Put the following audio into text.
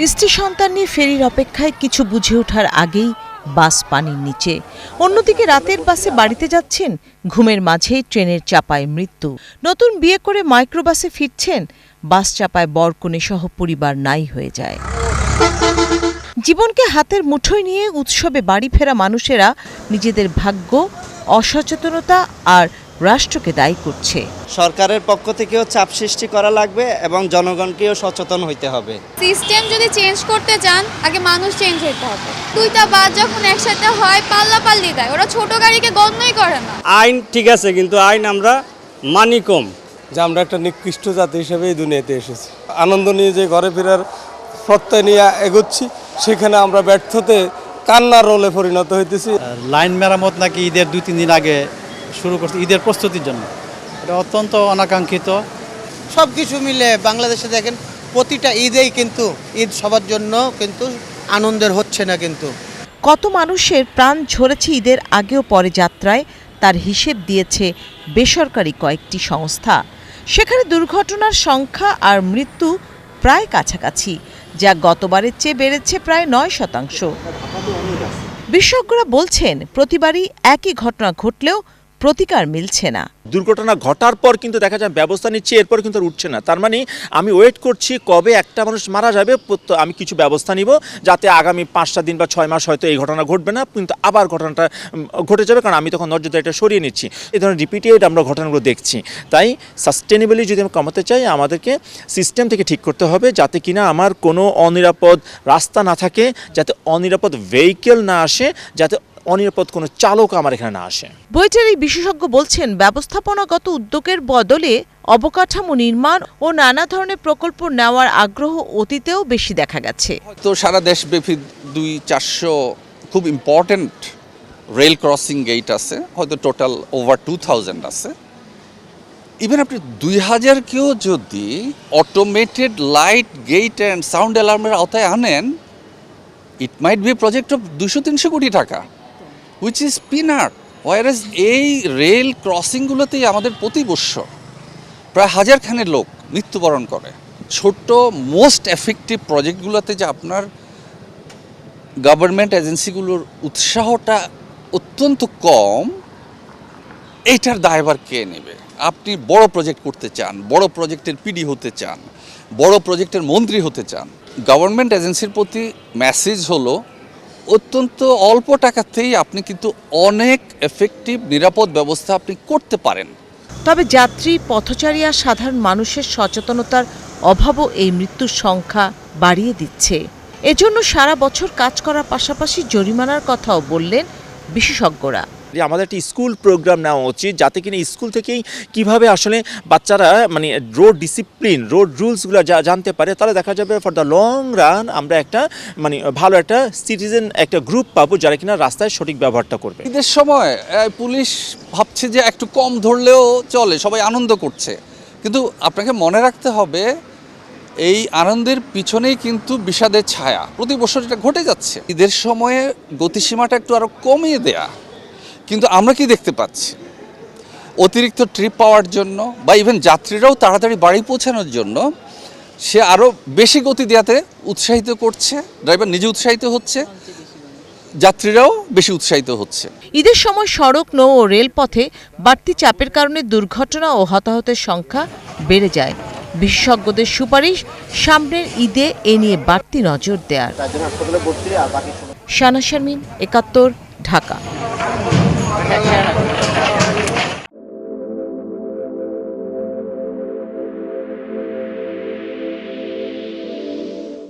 স্ত্রী সন্তান নিয়ে ফেরির অপেক্ষায় কিছু বুঝে ওঠার আগেই বাস পানির নিচে। অন্যদিকে রাতের বাসে বাড়িতে যাচ্ছেন, ঘুমের মাঝেই ট্রেনের চাপায় মৃত্যু। নতুন বিয়ে করে মাইক্রোবাসে ফিরছেন, বাস চাপায় বরকনে সহ পরিবার নাই হয়ে যায়। জীবনকে হাতের মুঠোয় নিয়ে উৎসবে বাড়ি ফেরা মানুষেরা নিজেদের ভাগ্য, অসচেতনতা আর রাষ্ট্রকে দায়ী করছে। সরকারের পক্ষ থেকেও চাপ সৃষ্টি করা লাগবে এবং জনগণকেও সচেতন হইতে হবে। সিস্টেম যদি চেঞ্জ করতে চান, আগে মানুষ চেঞ্জ হইতে হবে। দুইটা বাস যখন একসাথে হয় পাল্লাপাল্লি দেয়, ওরা ছোট গাড়িকে গণ্যই করে না। আইন ঠিক আছে, কিন্তু আইন আমরা মানি কম। যে আমরা একটা নিকৃষ্ট জাতি হিসেবে এই দুনিয়াতে এসেছি, আনন্দ নিয়ে যে ঘরে ফেরার প্রত্যয় নিয়ে এগোচ্ছি, সেখানে আমরা ব্যর্থতে কান্নার রোলে পরিণত হইতেছি। লাইন মেরামত নাকি ঈদের 2-3 দিন আগে শুরু করছে, ঈদের প্রস্তুতির জন্য। এটা অত্যন্ত অনাকাঙ্ক্ষিত। সব কিছু মিলে বাংলাদেশে দেখেন প্রতিটা ঈদেই কিন্তু ঈদ সবার জন্য কিন্তু আনন্দের হচ্ছে না। কিন্তু কত মানুষের প্রাণ ঝরেছে ঈদের আগেও পরে যাত্রায়, তার হিসেব দিয়েছে বেসরকারি কয়েকটি সংস্থা। সেখানে দুর্ঘটনার সংখ্যা আর মৃত্যু প্রায় কাছাকাছি, যা গতবারের চেয়ে বেড়েছে প্রায় 9%। বিশেষজ্ঞরা বলছেন, প্রতিবারই একই ঘটনা ঘটলেও প্রতিকার মিলছে না। দুর্ঘটনা ঘটার পর কিন্তু দেখা যায় ব্যবস্থা নিচ্ছে, এরপর কিন্তু আর উঠছে না। তার মানে আমি ওয়েট করছি কবে একটা মানুষ মারা যাবে, আমি কিছু ব্যবস্থা নিব যাতে আগামী 5 দিন বা 6 মাস হয়তো এই ঘটনা ঘটবে না, কিন্তু আবার ঘটনাটা ঘটে যাবে, কারণ আমি তখন নজরদারিটা সরিয়ে নিচ্ছি। এই ধরনের রিপিটেড আমরা ঘটনাগুলো দেখছি। তাই সাস্টেনেবলি যদি আমরা কমাতে চাই, আমাদেরকে সিস্টেম থেকে ঠিক করতে হবে যাতে কিনা আমার কোনো অনিরাপদ রাস্তা না থাকে, যাতে অনিরাপদ ভেহিকেল না আসে, যাতে অনিরাপদ কোনো চালক আমার এখানে না আসে। বইটার এই বিশেষজ্ঞ বলছেন, ব্যবস্থাপনাগত উদ্যোগের বদলে অবকাঠামো নির্মাণ ও নানা ধরনের প্রকল্প নেওয়ার আগ্রহ অতীতেও বেশি দেখা গেছে। তো সারা দেশব্যাপী 200-400 খুব ইম্পর্টেন্ট রেল ক্রসিং গেট আছে, হয়তো টোটাল ওভার 2000 আছে। ইভেন আপনি 2000কেও যদি automated light gate and sound অ্যালার্মের আওতায় আনেন, it might be project of 200-300 crore টাকা, হুইচ ইজ পিনাট। ওয়ারেজ এই রেল ক্রসিংগুলোতেই আমাদের প্রতি বছর প্রায় 1000 খানেক লোক মৃত্যুবরণ করে। ছোট্ট মোস্ট এফেক্টিভ প্রজেক্টগুলোতে যে আপনার গভর্নমেন্ট এজেন্সিগুলোর উৎসাহটা অত্যন্ত কম, এইটার দায়ভার কে নেবে? আপনি বড় প্রজেক্ট করতে চান, বড় প্রজেক্টের পিডি হতে চান, বড় প্রজেক্টের মন্ত্রী হতে চান, গভর্নমেন্ট এজেন্সির প্রতি মেসেজ হলো অত্যন্ত অল্প টাকাতেই আপনি কিন্তু অনেক এফেক্টিভ নিরাপদ ব্যবস্থা আপনি করতে পারেন। তবে যাত্রী, পথচারী আর সাধারণ মানুষের সচেতনতার অভাবও এই মৃত্যুর সংখ্যা বাড়িয়ে দিচ্ছে। এজন্য সারা বছর কাজ করার পাশাপাশি জরিমানার কথাও বললেন বিশেষজ্ঞরা। আমাদের একটি স্কুল প্রোগ্রাম নেওয়া উচিত, যাতে কিনা স্কুল থেকেই কিভাবে আসলে বাচ্চারা মানে রোড ডিসিপ্লিন, রোড রুলসগুলো জানতে পারে। তাহলে দেখা যাবে ফর দ্য লং রান আমরা একটা মানে ভালো একটা সিটিজেন, একটা গ্রুপ পাবো যারা কিনা রাস্তায় সঠিক ব্যবহারটা করবে। ঈদের সময় পুলিশ ভাবছে যে একটু কম ধরলেও চলে, সবাই আনন্দ করছে, কিন্তু আপনাকে মনে রাখতে হবে এই আনন্দের পিছনেই কিন্তু বিষাদের ছায়া প্রতি বছর এটা ঘটে যাচ্ছে। ঈদের সময়ে গতিসীমাটা একটু আরও কমিয়ে দেয়া, কিন্তু আমরা কি দেখতে পাচ্ছি, অতিরিক্ত ট্রিপ পাওয়ার জন্য বা ইভেন যাত্রীরাও তাড়াতাড়ি বাড়ি পৌঁছানোর জন্য সে আরও বেশি গতি দেওয়াতে উৎসাহিত করছে, ড্রাইভার নিজে উৎসাহিত হচ্ছে, যাত্রীরাও বেশি উৎসাহিত হচ্ছে। ঈদের সময় সড়ক, নৌ ও রেলপথে বাড়তি চাপের কারণে দুর্ঘটনা ও হতাহতের সংখ্যা বেড়ে যায়। বিশেষজ্ঞদের সুপারিশ, সামনের ঈদে এ নিয়ে বাড়তি নজর দেওয়ার। শানা শারমিন, 71, ঢাকা।